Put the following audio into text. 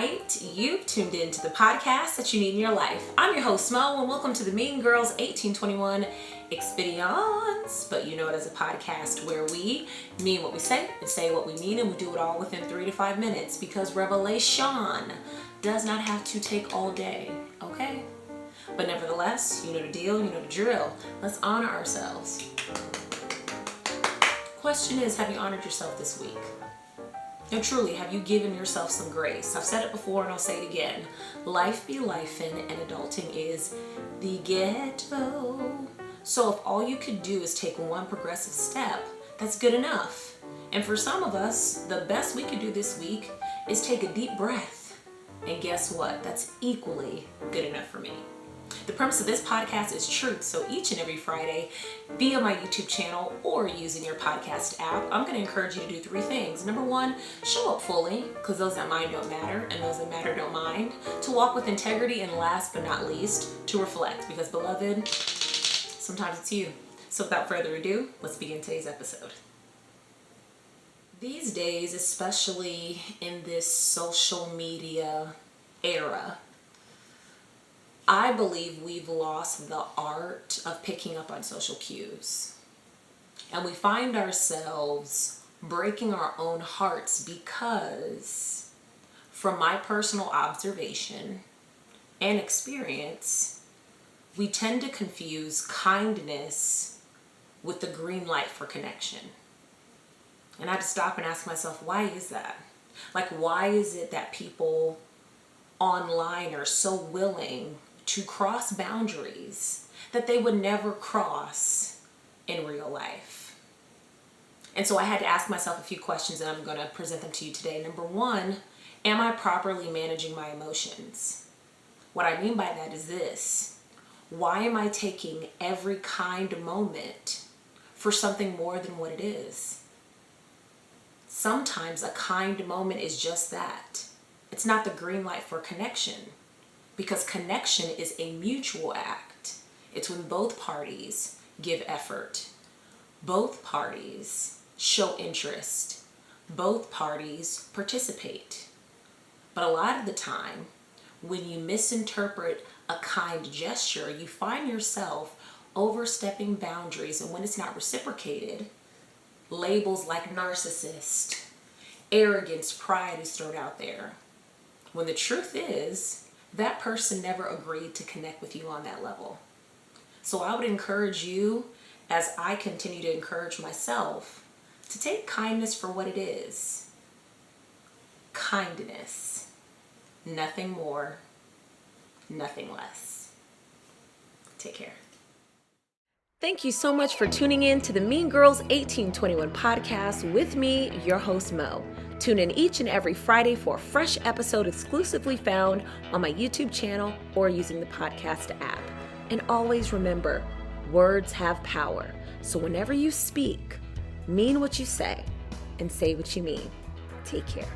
right, you've tuned in to the podcast that you need in your life. I'm your host, Mo, and welcome to the Mean Girls 1821 Expedience. But you know it as a podcast where we mean what we say and say what we mean, and we do it all within 3 to 5 minutes because revelation does not have to take all day, okay? But nevertheless, you know the deal, you know the drill. Let's honor ourselves. Question is, have you honored yourself this week? No, truly, have you given yourself some grace? I've said it before and I'll say it again. Life be lifing and adulting is the ghetto. So if all you could do is take one progressive step, that's good enough. And for some of us, the best we could do this week is take a deep breath. And guess what? That's equally good enough for me. The premise of this podcast is truth, so each and every Friday, via my YouTube channel or using your podcast app, I'm going to encourage you to do 3 things. Number 1, show up fully, because those that mind don't matter, and those that matter don't mind. To walk with integrity, and last but not least, to reflect, because beloved, sometimes it's you. So without further ado, let's begin today's episode. These days, especially in this social media era, I believe we've lost the art of picking up on social cues. And we find ourselves breaking our own hearts because, from my personal observation and experience, we tend to confuse kindness with the green light for connection. And I had to stop and ask myself, why is that? Like, why is it that people online are so willing to cross boundaries that they would never cross in real life? And so I had to ask myself a few questions, and I'm going to present them to you today. Number 1, am I properly managing my emotions? What I mean by that is this: why am I taking every kind moment for something more than what it is? Sometimes a kind moment is just that. It's not the green light for connection. Because connection is a mutual act. It's when both parties give effort. Both parties show interest. Both parties participate. But a lot of the time, when you misinterpret a kind gesture, you find yourself overstepping boundaries, and when it's not reciprocated, labels like narcissist, arrogance, pride is thrown out there. When the truth is, that person never agreed to connect with you on that level. So I would encourage you, as I continue to encourage myself, to take kindness for what it is. Kindness. Nothing more, nothing less. Take care. Thank you so much for tuning in to the Mean Girls 1821 podcast with me, your host, Mo. Tune in each and every Friday for a fresh episode exclusively found on my YouTube channel or using the podcast app. And always remember, words have power. So whenever you speak, mean what you say and say what you mean. Take care.